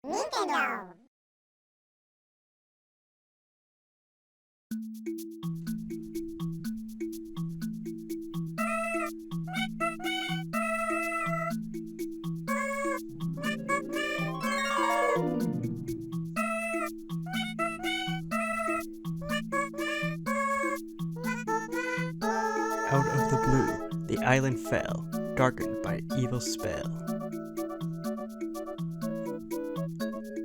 Out of the blue, the island fell, darkened by an evil spell.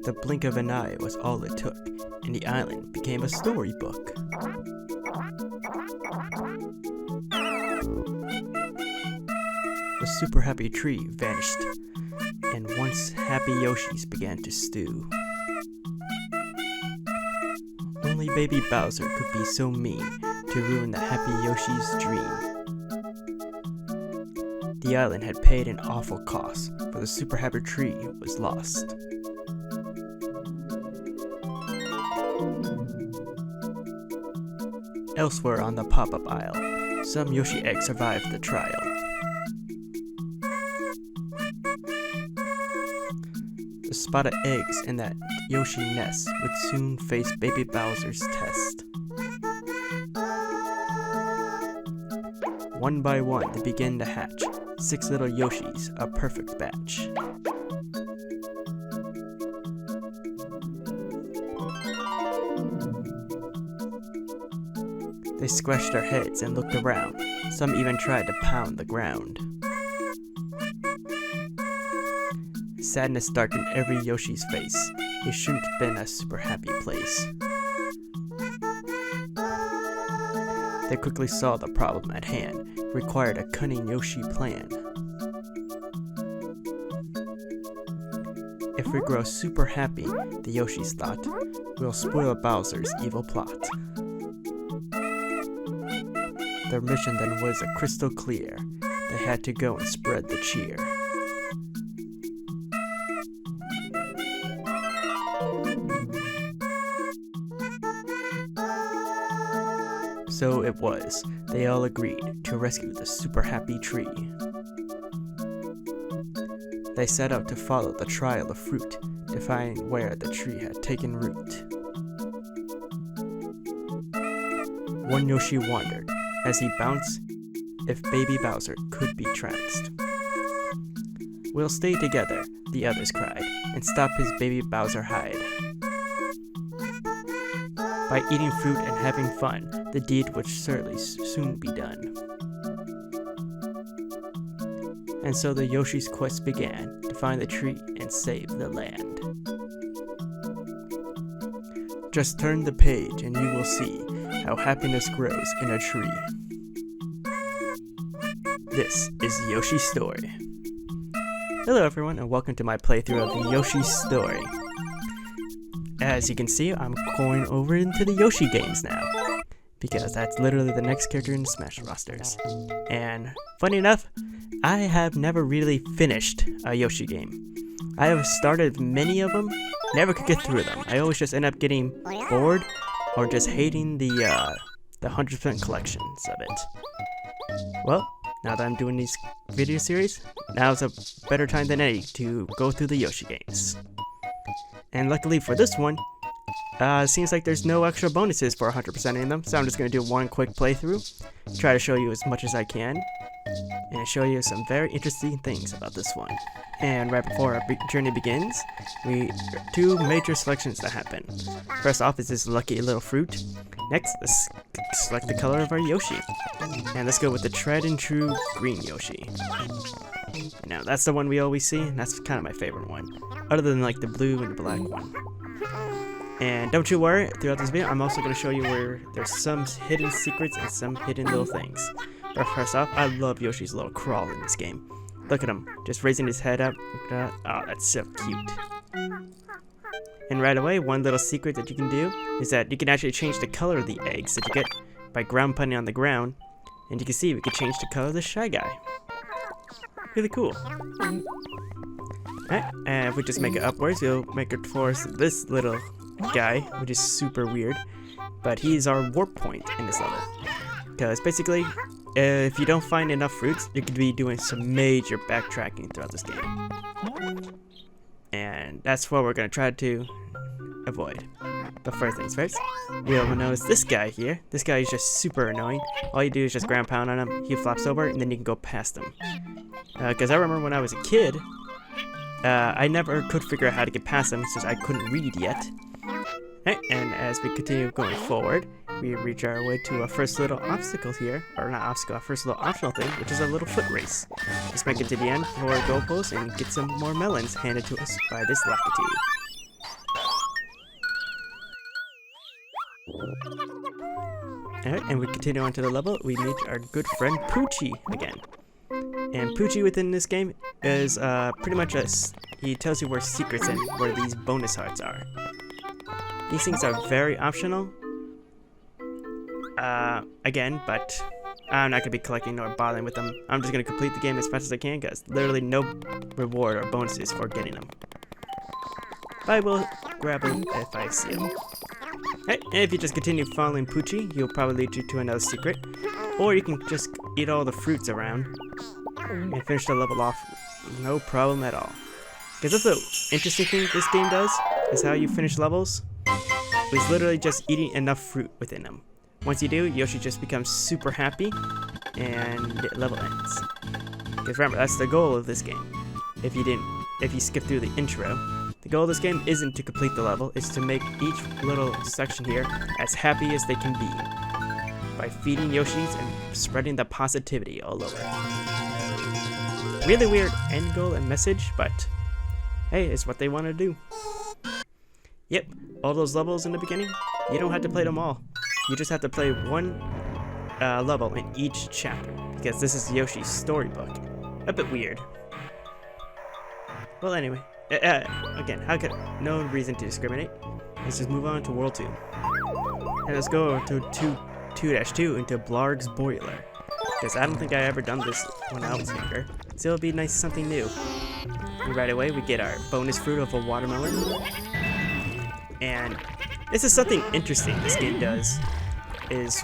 The blink of an eye was all it took, and the island became a storybook. The super happy tree vanished, and once happy Yoshis began to stew. Only baby Bowser could be so mean to ruin the happy Yoshi's dream. The island had paid an awful cost, for the super happy tree was lost. Elsewhere on the pop-up aisle, some Yoshi eggs survived the trial. The spotted eggs in that Yoshi nest would soon face baby Bowser's test. One by one they began to hatch, 6 little Yoshis, a perfect batch. They scratched their heads and looked around. Some even tried to pound the ground. Sadness darkened every Yoshi's face. It shouldn't have been a super happy place. They quickly saw the problem at hand, required a cunning Yoshi plan. If we grow super happy, the Yoshis thought, we'll spoil Bowser's evil plot. Their mission then was crystal clear. They had to go and spread the cheer. So it was. They all agreed to rescue the super happy tree. They set out to follow the trail of fruit to find where the tree had taken root. One Yoshi wondered, as he bounced, if baby Bowser could be trounced. We'll stay together, the others cried, and stop his baby Bowser hide. By eating fruit and having fun, the deed would certainly soon be done. And so the Yoshi's quest began to find the tree and save the land. Just turn the page and you will see how happiness grows in a tree. This is Yoshi's Story. Hello everyone and welcome to my playthrough of the Yoshi's Story. As you can see, I'm going over into the Yoshi games now, because that's literally the next character in the Smash rosters. And funny enough, I have never really finished a Yoshi game. I have started many of them, never could get through them. I always just end up getting bored or just hating the 100% collections of it. Well, now that I'm doing these video series, now's a better time than any to go through the Yoshi games. And luckily for this one, seems like there's no extra bonuses for 100%ing them, so I'm just going to do one quick playthrough, try to show you as much as I can, and show you some very interesting things about this one. And right before our journey begins, two major selections that happen. First off is this lucky little fruit. Next, let's select the color of our Yoshi. And let's go with the tried and true green Yoshi. Now that's the one we always see, and that's kind of my favorite one, other than like the blue and the black one. And don't you worry, throughout this video I'm also going to show you where there's some hidden secrets and some hidden little things. But first off, I love Yoshi's little crawl in this game. Look at him, just raising his head up. Oh, that's so cute. And right away, one little secret that you can do is that you can actually change the color of the eggs that you get by ground pounding on the ground. And you can see we can change the color of the Shy Guy. Really cool. Alright, and if we just make it upwards, we'll make it towards this little guy, which is super weird. But he's our warp point in this level. Because basically, if you don't find enough fruits, you could be doing some major backtracking throughout this game. And And that's what we're gonna try to avoid. But first things first, you'll notice this guy here. This guy is just super annoying. All you do is just ground pound on him, he flops over, and then you can go past him. Because I remember when I was a kid, I never could figure out how to get past him since I couldn't read yet. Okay, and as we continue going forward, we reach our way to our first little obstacle here, or not obstacle, our first little optional thing, which is a little foot race. Let's make it to the end for a goalpost and get some more melons handed to us by this Lakitu. Alright, and we continue on to the level. We meet our good friend Poochie again. And Poochie within this game is pretty much he tells you where secrets and where these bonus hearts are. These things are very optional. Again, but I'm not going to be collecting nor bothering with them. I'm just going to complete the game as fast as I can because literally no reward or bonuses for getting them. But I will grab them if I see them. Okay, and if you just continue following Poochie, he'll probably lead you to another secret. Or you can just eat all the fruits around and finish the level off no problem at all. Because that's the interesting thing this game does, is how you finish levels. It's literally just eating enough fruit within them. Once you do, Yoshi just becomes super happy, and the level ends. Because remember, that's the goal of this game. If you skip through the intro, the goal of this game isn't to complete the level, it's to make each little section here as happy as they can be. By feeding Yoshis and spreading the positivity all over. Really weird end goal and message, but hey, it's what they want to do. Yep, all those levels in the beginning, you don't have to play them all. You just have to play one level in each chapter, because this is Yoshi's storybook. A bit weird. Well, anyway, again, no reason to discriminate. Let's just move on to World 2. And let's go to 2-2 into Blarg's Boiler, because I don't think I ever done this when I was younger, so it'll be nice something new. And right away, we get our bonus fruit of a watermelon. And this is something interesting this game does, is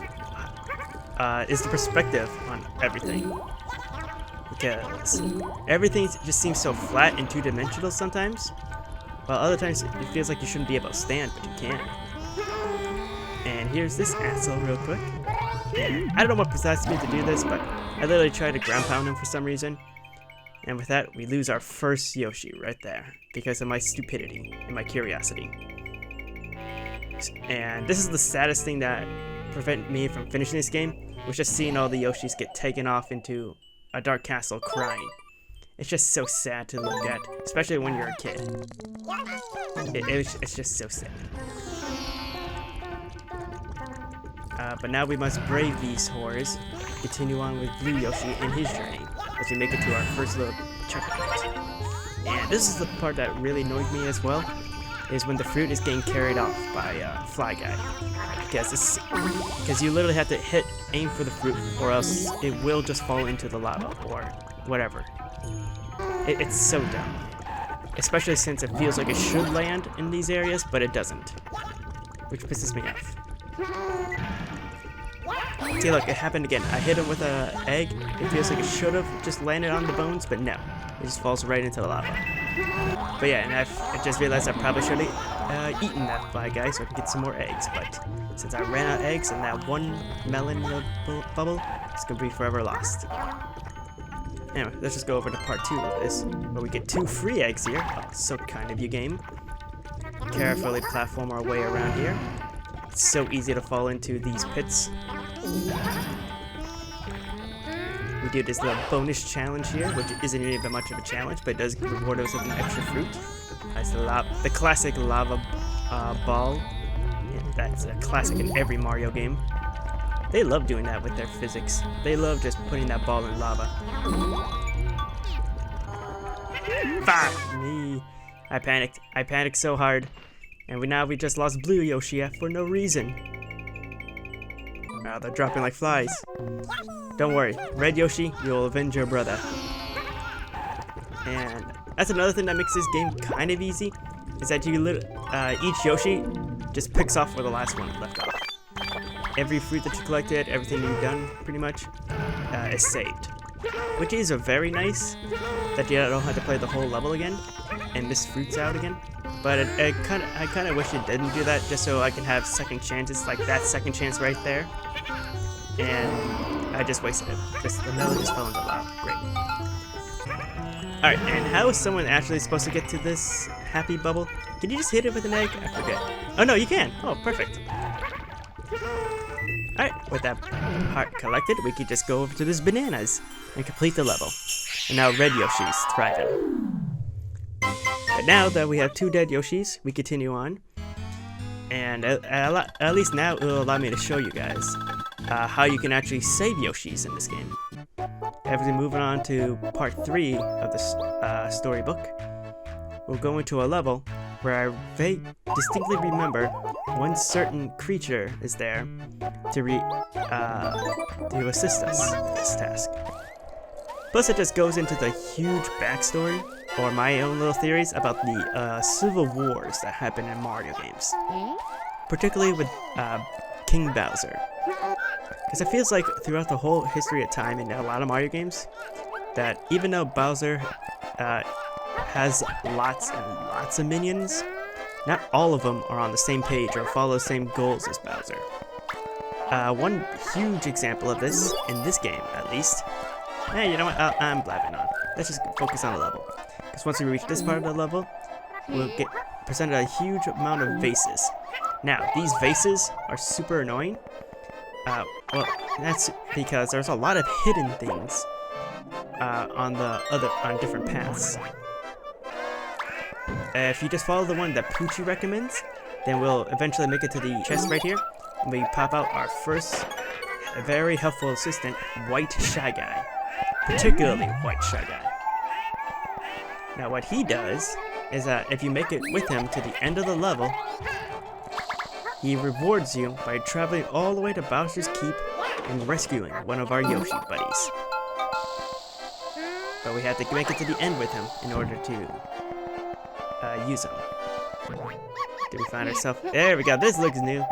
the perspective on everything. Because everything just seems so flat and two-dimensional sometimes, while other times it feels like you shouldn't be able to stand, but you can. And here's this asshole real quick. And I don't know what possessed me to do this, but I literally tried to ground pound him for some reason. And with that, we lose our first Yoshi right there, because of my stupidity and my curiosity. And this is the saddest thing that prevented me from finishing this game, was just seeing all the Yoshis get taken off into a dark castle crying. It's just so sad to look at, especially when you're a kid. It's just so sad. But now we must brave these horrors, continue on with Blue Yoshi and his journey, as we make it to our first little checkpoint. And this is the part that really annoyed me as well, is when the fruit is getting carried off by Fly Guy. Because you literally have to aim for the fruit, or else it will just fall into the lava, or whatever. It's so dumb. Especially since it feels like it should land in these areas, but it doesn't. Which pisses me off. See, look, it happened again. I hit him with an egg. It feels like it should have just landed on the bones, but no. It just falls right into the lava. But yeah, and I just realized I probably should have eaten that Fly Guy so I can get some more eggs. But since I ran out of eggs and that one melon bubble, it's going to be forever lost. Anyway, let's just go over to part 2 of this, where we get 2 free eggs here. Oh, so kind of you, game. Carefully platform our way around here. It's so easy to fall into these pits. We do this little bonus challenge here, which isn't even much of a challenge, but it does reward us with an extra fruit. That's the classic lava ball. Yeah, that's a classic in every Mario game. They love doing that with their physics. They love just putting that ball in lava. Fuck me. I panicked. I panicked so hard. And we just lost Blue Yoshi for no reason. Wow, they're dropping like flies. Don't worry, Red Yoshi, you'll avenge your brother. And that's another thing that makes this game kind of easy, is that each Yoshi just picks off where the last one left off. Every fruit that you collected, everything you've done, pretty much, is saved. Which is very nice, that you don't have to play the whole level again, and miss fruits out again. but I kind of wish it didn't do that, just so I can have second chances, like that second chance right there. And I just wasted it. The melon just fell into lava. Great. Alright, and how is someone actually supposed to get to this happy bubble? Can you just hit it with an egg? I forget. Oh no, you can! Oh, perfect. Alright, with that heart collected, we can just go over to this bananas and complete the level. And now Red Yoshi's thriving. But now that we have 2 dead Yoshis, we continue on. And at least now it will allow me to show you guys how you can actually save Yoshis in this game. As we move on to part 3 of the storybook, we'll go into a level where I distinctly remember one certain creature is there to assist us with this task. Plus, it just goes into the huge backstory, or my own little theories about the civil wars that happen in Mario games, particularly with King Bowser. Because it feels like throughout the whole history of time in a lot of Mario games, that even though Bowser has lots and lots of minions, not all of them are on the same page or follow the same goals as Bowser. One huge example of this, in this game at least, hey, you know what, I'm blabbing on. Let's just focus on the level. Because once we reach this part of the level, we'll get presented a huge amount of vases. Now, these vases are super annoying. Well, that's because there's a lot of hidden things on different paths. If you just follow the one that Poochie recommends, then we'll eventually make it to the chest right here, and we pop out our first very helpful assistant, White Shy Guy. Particularly White Shy Guy. Now what he does is that if you make it with him to the end of the level, he rewards you by traveling all the way to Bowser's Keep and rescuing one of our Yoshi buddies. But we have to make it to the end with him in order to use him. Did we find ourselves? There we go, this looks new.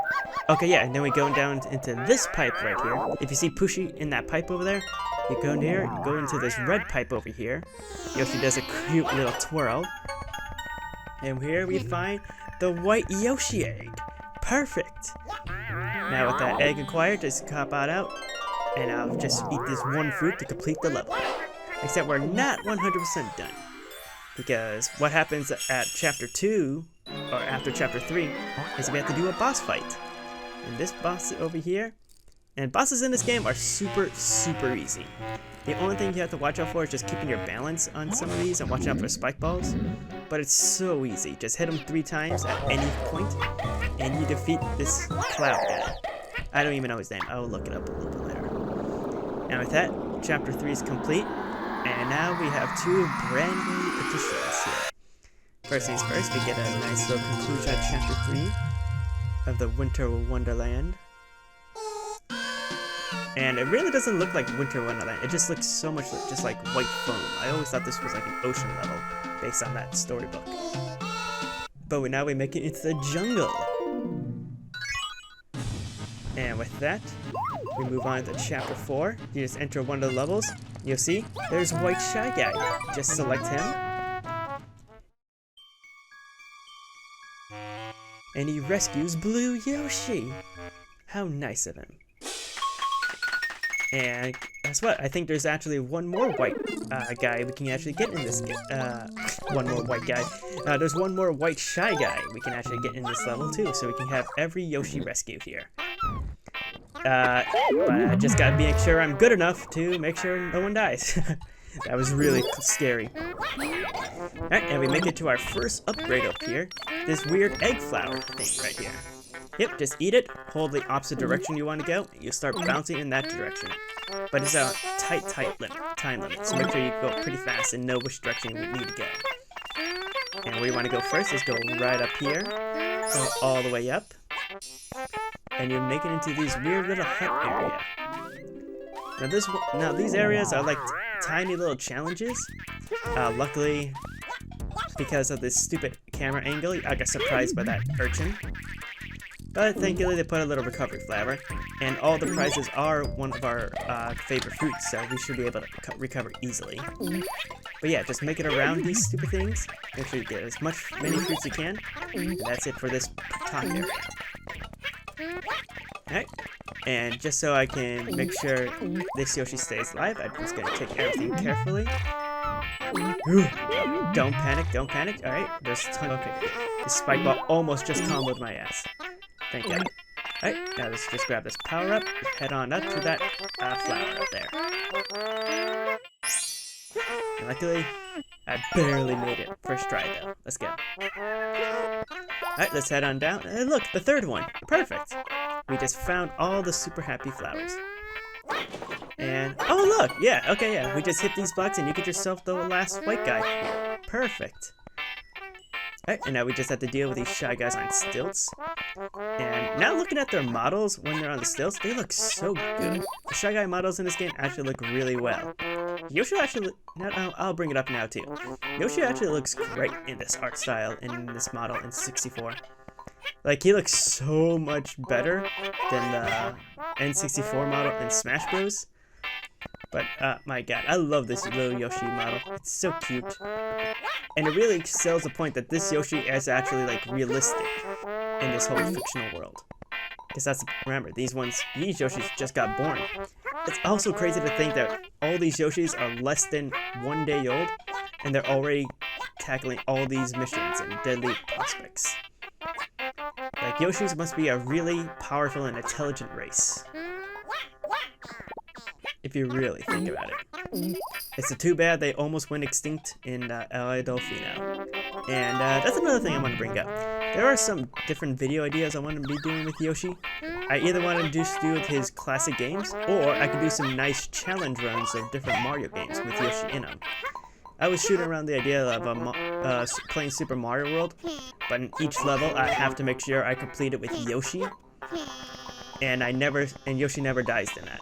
Okay, yeah, and then we go down into this pipe right here. If you see Pushy in that pipe over there, you go near, you go into this red pipe over here. Yoshi does a cute little twirl. And here we find the white Yoshi egg. Perfect! Now with that egg acquired, just cop out, and I'll just eat this one fruit to complete the level. Except we're not 100% done. Because what happens at chapter 2, or after chapter 3, is we have to do a boss fight. And this boss over here, and bosses in this game are super, super easy. The only thing you have to watch out for is just keeping your balance on some of these and watching out for spike balls. But it's so easy. Just hit them 3 times at any point, and you defeat this cloud guy. I don't even know his name. I will look it up a little bit later. And with that, chapter 3 is complete, and now we have 2 brand new additions here. First things first, we get a nice little conclusion at chapter 3 of the Winter Wonderland. And it really doesn't look like Winter Wonderland. It just looks so much just like white foam. I always thought this was like an ocean level based on that storybook. But now we make it into the jungle. And with that, we move on to chapter 4. You just enter one of the levels. You'll see there's White Shy Guy. Just select him. And he rescues Blue Yoshi. How nice of him. And guess what? I think there's actually one more white guy we can actually get in this game. One more white guy. There's one more White Shy Guy we can actually get in this level too, so we can have every Yoshi rescued here. But I just gotta make sure I'm good enough to make sure no one dies. That was really scary. Alright, and we make it to our first upgrade up here. This weird egg flower thing right here. Yep, just eat it, hold the opposite direction you want to go, and you start bouncing in that direction. But it's a tight time limit, so make sure you go pretty fast and know which direction you need to go. And where you want to go first is go right up here, go all the way up, and you make it into these weird little hut area. Now these areas are like tiny little challenges. Luckily, because of this stupid camera angle, I got surprised by that urchin. But thankfully they put a little recovery flower, and all the prizes are one of our favorite fruits, so we should be able to recover easily. But But yeah, just make it around these stupid things. Make sure you get as many fruits you can. And that's it for this top area. Alright, and just so I can make sure this Yoshi stays alive, I'm just gonna take everything carefully. Ooh, don't panic, don't panic. Alright, there's a ton. Okay, this spike ball almost just comboed my ass. Thank God. Alright, now let's just grab this power up, head on up to that flower up there. And luckily, I barely made it. First try though. Let's go. Alright, let's head on down. And look, the third one. Perfect. We just found all the super happy flowers. And, oh look, yeah, okay, yeah. We just hit these blocks and you get yourself the last white guy. Perfect. Alright, and now we just have to deal with these Shy Guys on stilts. And now looking at their models when they're on the stilts, they look so good. The Shy Guy models in this game actually look really well. Yoshi actually, I'll bring it up now too. Yoshi actually looks great in this art style, in this model in 64. Like, he looks so much better than the N64 model in Smash Bros. But, my God, I love this little Yoshi model. It's so cute. And it really sells the point that this Yoshi is actually, like, realistic in this whole fictional world. Because remember, these Yoshis just got born. It's also crazy to think that all these Yoshis are less than 1 day old, and they're already tackling all these missions and deadly prospects. Like, Yoshis must be a really powerful and intelligent race. If you really think about it. It's too bad they almost went extinct in El Delfino. And that's another thing I want to bring up. There are some different video ideas I want to be doing with Yoshi. I either want to just do with his classic games, or I could do some nice challenge runs of different Mario games with Yoshi in them. I was shooting around the idea of playing Super Mario World, but in each level I have to make sure I complete it with Yoshi, and Yoshi never dies in that.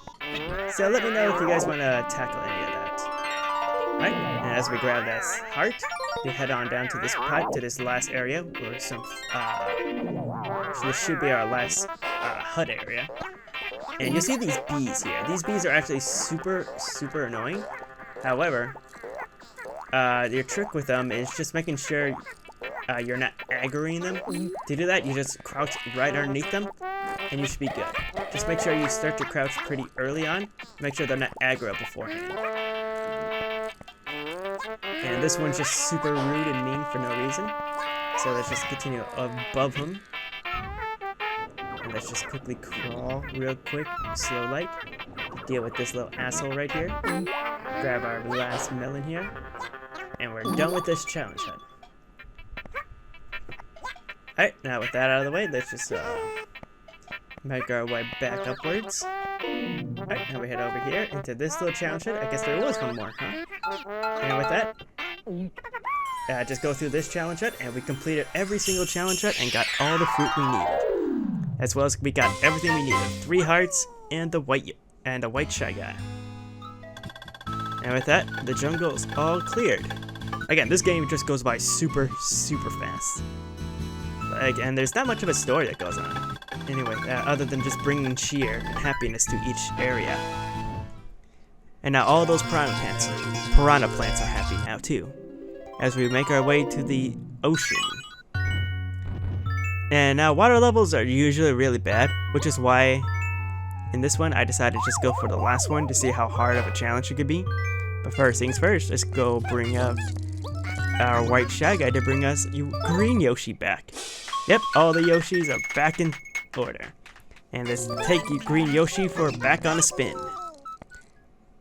So let me know if you guys want to tackle any of that. Right, and as we grab this heart, we head on down to this pipe, to this last area, where so this should be our last hut area. And you'll see these bees here. These bees are actually super, super annoying. However, your trick with them is just making sure you're not aggroing them. To do that, you just crouch right underneath them, and you should be good. Just make sure you start to crouch pretty early on. Make sure they're not aggro beforehand. And this one's just super rude and mean for no reason. So let's just continue above him. And let's just quickly crawl real quick, slow like. Deal with this little asshole right here. Grab our last melon here. And we're done with this challenge hut. Alright, now with that out of the way, let's just make our way back upwards. Alright, now we head over here into this little challenge hut. I guess there was one more, huh? And with that, just go through this challenge hut, and we completed every single challenge hut and got all the fruit we needed. As well as we got everything we needed. 3 hearts and the white Shy Guy. And with that, the jungle is all cleared. Again, this game just goes by super, super fast. And there's not much of a story that goes on. Anyway, other than just bringing cheer and happiness to each area. And now all those piranha plants are happy now too, as we make our way to the ocean. And now water levels are usually really bad, which is why in this one I decided to just go for the last one to see how hard of a challenge it could be. But first things first, let's go bring up our white Shy Guy to bring us green Yoshi back. Yep, all the Yoshis are back in order. And let's take green Yoshi for back on a spin.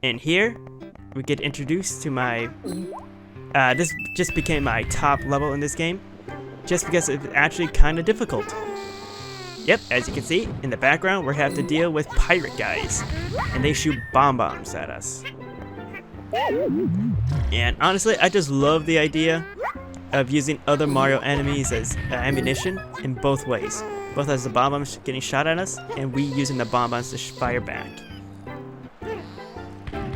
And here, we get introduced to my, this just became my top level in this game, just because it's actually kind of difficult. Yep, as you can see, in the background, we have to deal with pirate guys, and they shoot bombs at us. And honestly, I just love the idea of using other Mario enemies as ammunition in both ways. Both as the bombs getting shot at us, and we using the bombs to fire back.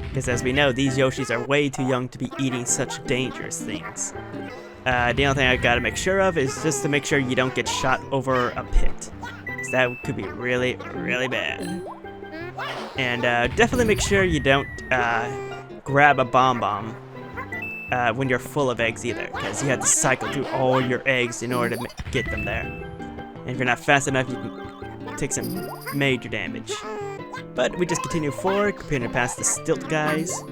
Because as we know, these Yoshis are way too young to be eating such dangerous things. The only thing I gotta make sure of is just to make sure you don't get shot over a pit. Because that could be really, really bad. And definitely make sure you don't grab a bomb when you're full of eggs either, because you have to cycle through all your eggs in order to get them there. And if you're not fast enough, you can take some major damage. But we just continue forward, continuing past the stilt guys.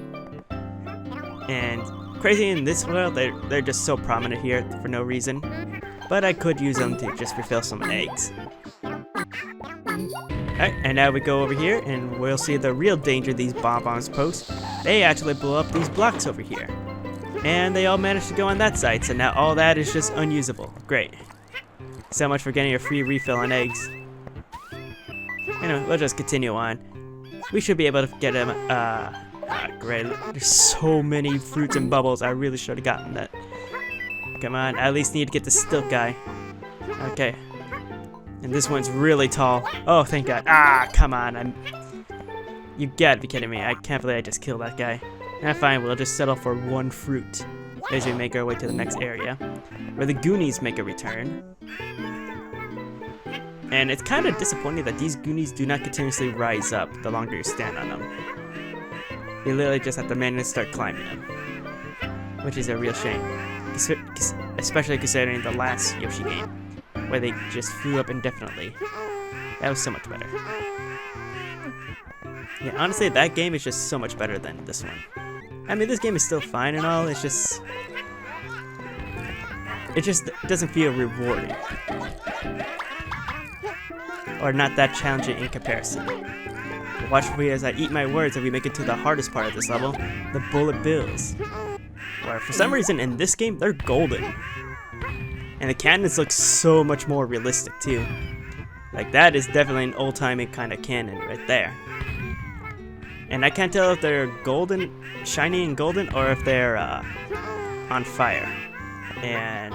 And crazy in this world, they're just so prominent here for no reason. But I could use them to just refill some eggs. Alright, and now we go over here and we'll see the real danger these bonbons pose. They actually blow up these blocks over here. And they all managed to go on that side, so now all that is just unusable. Great. So much for getting a free refill on eggs. Anyway, we'll just continue on. We should be able to get him, great. There's so many fruits and bubbles, I really should have gotten that. Come on, I at least need to get the stilt guy. Okay. And this one's really tall. Oh, thank God. Ah, come on. You gotta be kidding me. I can't believe I just killed that guy. Fine, we'll just settle for one fruit as we make our way to the next area, where the Goonies make a return. And it's kind of disappointing that these Goonies do not continuously rise up the longer you stand on them. You literally just have to manually start climbing them, which is a real shame, especially considering the last Yoshi game, where they just flew up indefinitely. That was so much better. Yeah, honestly, that game is just so much better than this one. I mean, this game is still fine and all, it just doesn't feel rewarding. Or not that challenging in comparison. Watch for me as I eat my words and we make it to the hardest part of this level, the bullet bills. Where for some reason in this game, they're golden. And the cannons look so much more realistic too. Like that is definitely an old-timey kind of cannon right there. And I can't tell if they're golden, shiny and golden, or if they're on fire. And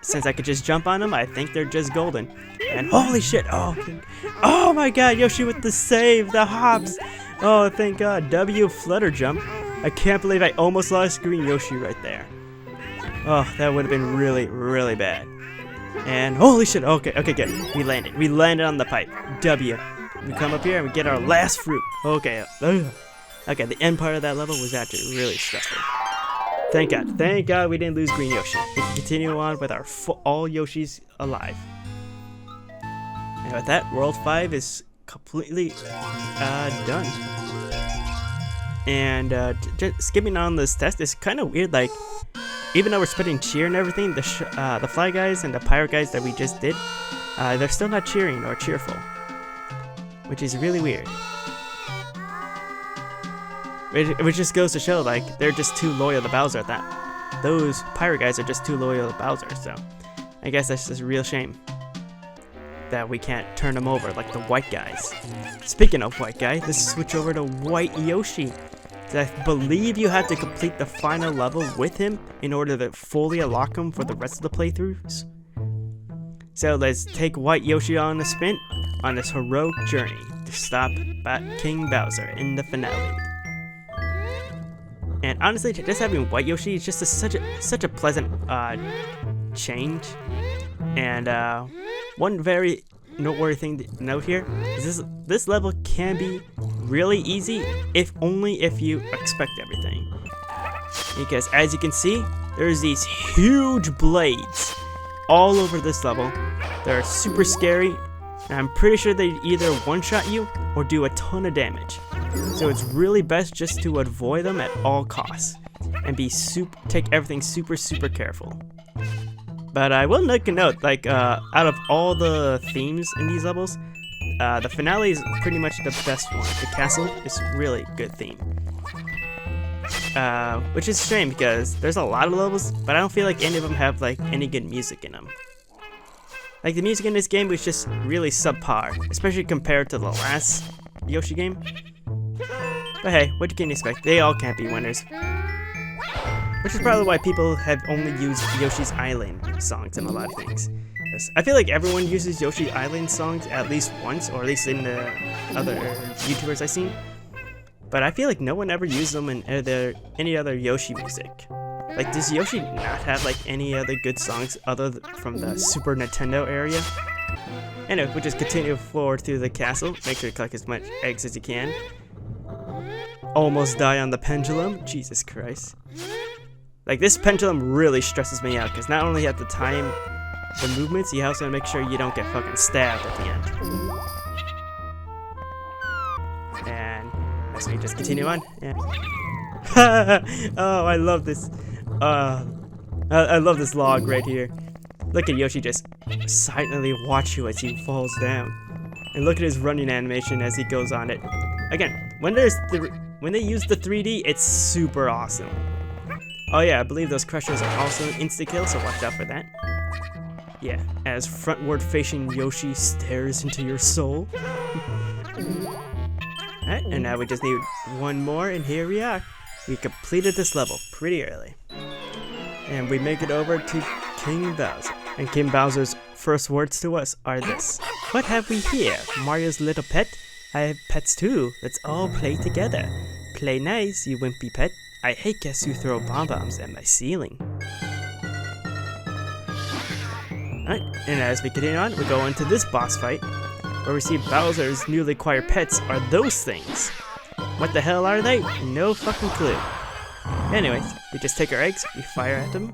since I could just jump on them, I think they're just golden. And holy shit! Oh my God! Yoshi with the save, the hops. Oh, thank God! W flutter jump. I can't believe I almost lost Green Yoshi right there. Oh, that would have been really, really bad. And holy shit! Okay, good. We landed on the pipe. W. We come up here and we get our last fruit. Okay. Okay, the end part of that level was actually really stressful. Thank God we didn't lose Green Yoshi. We can continue on with our all Yoshis alive. And with that, World 5 is completely done. And just skipping on this test is kind of weird. Like, even though we're spreading cheer and everything, the Fly guys and the Pirate guys that we just did, they're still not cheering or cheerful. Which is really weird. Which just goes to show, like, they're just too loyal to Bowser at that. Those pirate guys are just too loyal to Bowser, so I guess that's just a real shame that we can't turn them over like the white guys. Speaking of white guy, let's switch over to White Yoshi. I believe you have to complete the final level with him in order to fully unlock him for the rest of the playthroughs. So let's take White Yoshi on a spin on this heroic journey to stop King Bowser in the finale. And honestly, just having White Yoshi is just such a pleasant change. And one very noteworthy thing to note here is this level can be really easy if only if you expect everything. Because as you can see, there's these huge blades all over this level. They're super scary, and I'm pretty sure they either one-shot you or do a ton of damage. So it's really best just to avoid them at all costs and take everything super careful. But I will make a note, like out of all the themes in these levels, the finale is pretty much the best one. The castle is really a good theme. Which is a shame because there's a lot of levels, but I don't feel like any of them have like any good music in them. Like the music in this game was just really subpar, especially compared to the last Yoshi game. But hey, what you can expect? They all can't be winners. Which is probably why people have only used Yoshi's Island songs in a lot of things. I feel like everyone uses Yoshi Island songs at least once, or at least in the other YouTubers I've seen. But I feel like no one ever used them in any other Yoshi music. Like, does Yoshi not have like any other good songs other from the Super Nintendo area? Anyway, we'll just continue forward through the castle. Make sure to collect as much eggs as you can. almost die on the pendulum. Jesus Christ. Like, this pendulum really stresses me out, because not only you have to time the movements, you also make sure you don't get fucking stabbed at the end. And as we just continue on. Yeah. Oh, I love this. I love this log right here. Look at Yoshi just silently watch you as he falls down. And look at his running animation as he goes on it. Again, when they use the 3D, it's super awesome. Oh yeah, I believe those crushers are also insta-kill, so watch out for that. Yeah, as frontward-facing Yoshi stares into your soul. Alright, and now we just need one more, and here we are. We completed this level pretty early. And we make it over to King Bowser. And King Bowser's first words to us are this. What have we here? Mario's little pet? I have pets too. Let's all play together. Play nice, you wimpy pet. I hate guests who throw bombs at my ceiling. Alright, and as we continue on, we go into this boss fight, where we see Bowser's newly acquired pets are those things. What the hell are they? No fucking clue. Anyways, we just take our eggs, we fire at them,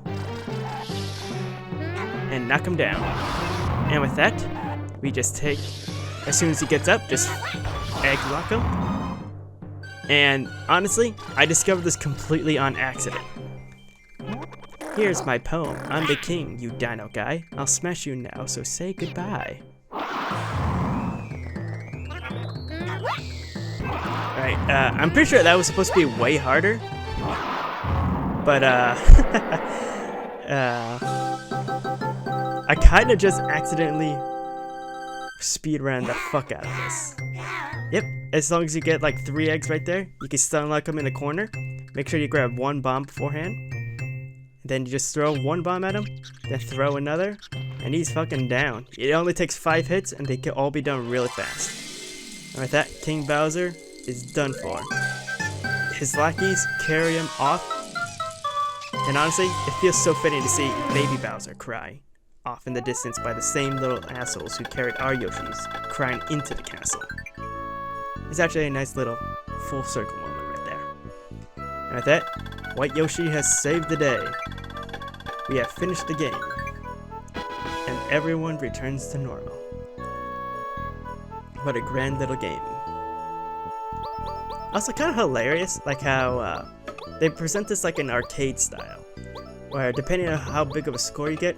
and knock him down. And with that, we just take, as soon as he gets up, just egg lock him. And honestly, I discovered this completely on accident. Here's my poem. I'm the king, you dino guy. I'll smash you now, so say goodbye. Alright, I'm pretty sure that was supposed to be way harder. But, I kinda just accidentally speedran the fuck out of this. Yep, as long as you get like 3 eggs right there, you can stun lock them in the corner. Make sure you grab 1 bomb beforehand. Then you just throw 1 bomb at him, then throw another, and he's fucking down. It only takes 5 hits and they can all be done really fast. And with that, King Bowser is done for. His lackeys carry him off, and honestly, it feels so fitting to see baby Bowser cry off in the distance by the same little assholes who carried our Yoshis crying into the castle. It's actually a nice little full circle moment right there. And with that, White Yoshi has saved the day. We have finished the game, and everyone returns to normal. What a grand little game. Also kind of hilarious, like how they present this like an arcade style, where depending on how big of a score you get,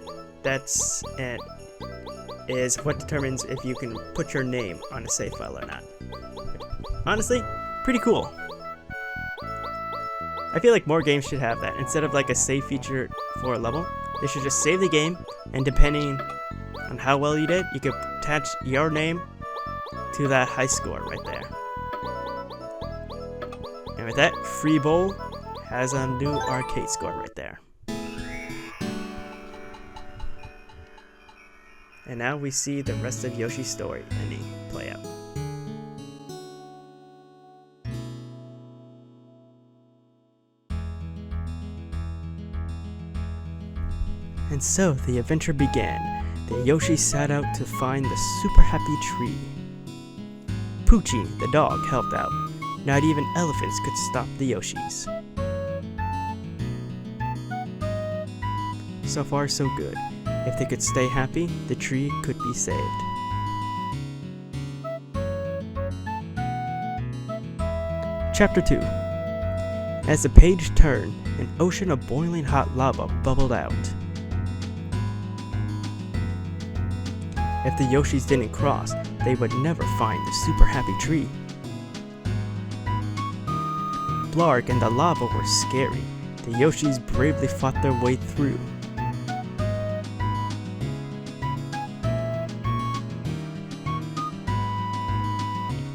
is what determines if you can put your name on a save file or not. Honestly, pretty cool. I feel like more games should have that. Instead of like a save feature for a level, they should just save the game, and depending on how well you did, you can attach your name to that high score right there. And with that, Free Bowl has a new arcade score right there. And now we see the rest of Yoshi's story ending play out. And so the adventure began. The Yoshi set out to find the super happy tree. Poochie, the dog, helped out. Not even elephants could stop the Yoshis. So far, so good. If they could stay happy, the tree could be saved. Chapter 2. As the page turned, an ocean of boiling hot lava bubbled out. If the Yoshis didn't cross, they would never find the super happy tree. Blarg and the lava were scary. The Yoshis bravely fought their way through.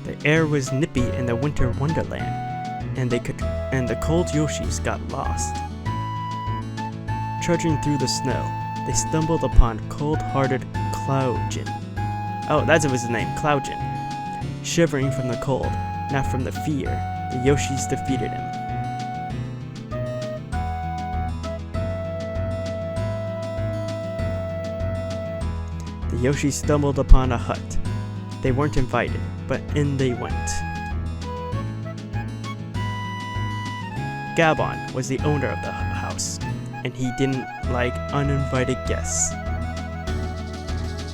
The air was nippy in the winter wonderland, and the cold Yoshis got lost. Trudging through the snow, they stumbled upon cold-hearted Cloudjin. Oh, that's his name, Cloudjin. Shivering from the cold, not from the fear, the Yoshis defeated him. The Yoshis stumbled upon a hut. They weren't invited, but in they went. Gabon was the owner of the house, and he didn't like uninvited guests.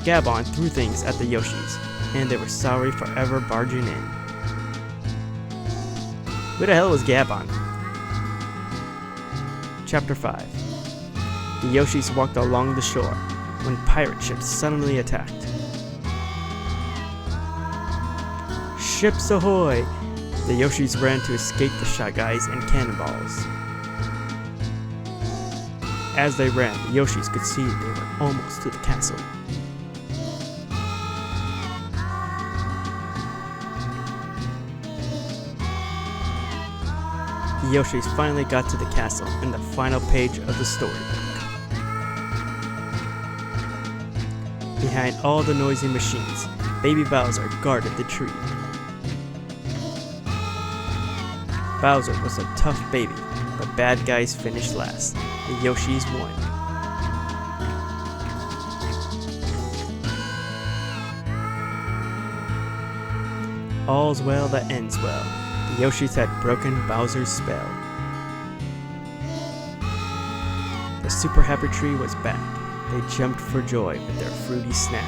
Gabon threw things at the Yoshis, and they were sorry for ever barging in. Who the hell was Gabon? Chapter 5. The Yoshis walked along the shore when pirate ships suddenly attacked. Ships ahoy! The Yoshis ran to escape the shot guys and cannonballs. As they ran, the Yoshis could see they were almost to the castle. The Yoshis finally got to the castle in the final page of the storybook. Behind all the noisy machines, baby Bowser guarded the tree. Bowser was a tough baby, but bad guys finished last. The Yoshis won. All's well that ends well. The Yoshis had broken Bowser's spell. The Super Happy Tree was back. They jumped for joy with their fruity snack.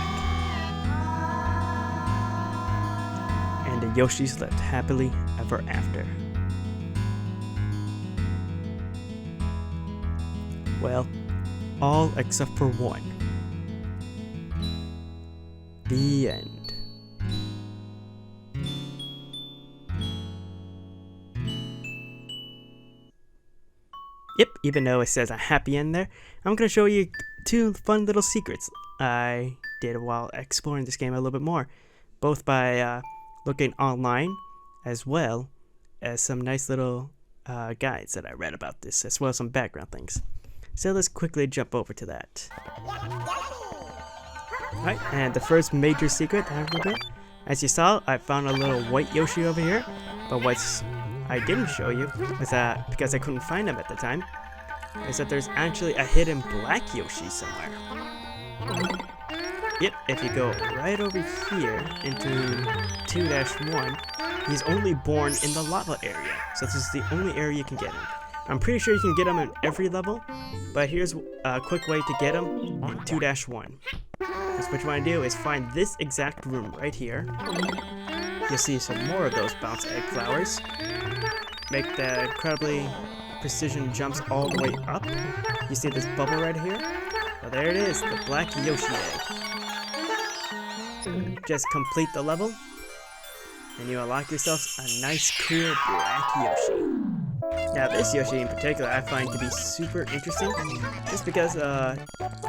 And the Yoshis lived happily ever after. Well, all except for one. The end. Yep, even though it says a happy end there, I'm going to show you two fun little secrets I did while exploring this game a little bit more. Both by looking online, as well as some nice little guides that I read about this, as well as some background things. So let's quickly jump over to that. Alright, and the first major secret I have read, as you saw, I found a little white Yoshi over here, but what's I didn't show you is that, because I couldn't find him at the time, is that there's actually a hidden black Yoshi somewhere. Yep, if you go right over here into 2-1, he's only born in the lava area, so this is the only area you can get him. I'm pretty sure you can get him in every level, but here's a quick way to get him in 2-1. Because what you want to do is find this exact room right here. You'll see some more of those bounce egg flowers. Make the incredibly precision jumps all the way up. You see this bubble right here? Well, there it is, the black Yoshi egg. Just complete the level, and you unlock yourselves a nice, cool black Yoshi. Now, this Yoshi in particular I find to be super interesting, just because I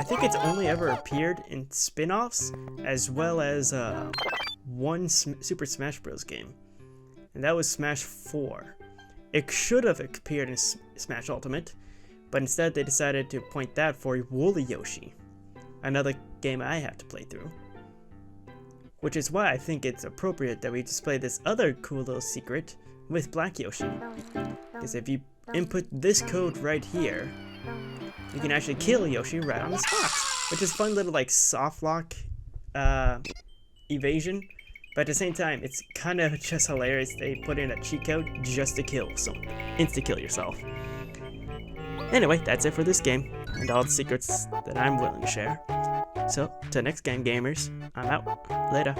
think it's only ever appeared in spin-offs, as well as one Super Smash Bros. Game, and that was Smash 4. It should have appeared in Smash Ultimate, but instead they decided to point that for Woolly Yoshi, another game I have to play through. Which is why I think it's appropriate that we display this other cool little secret with Black Yoshi. Because if you input this code right here, you can actually kill Yoshi right on the spot, which is fun little like soft lock evasion. But at the same time, it's kind of just hilarious they put in a cheat code just to kill insta-kill yourself. Anyway, that's it for this game, and all the secrets that I'm willing to share. So, till next game, gamers, I'm out. Later.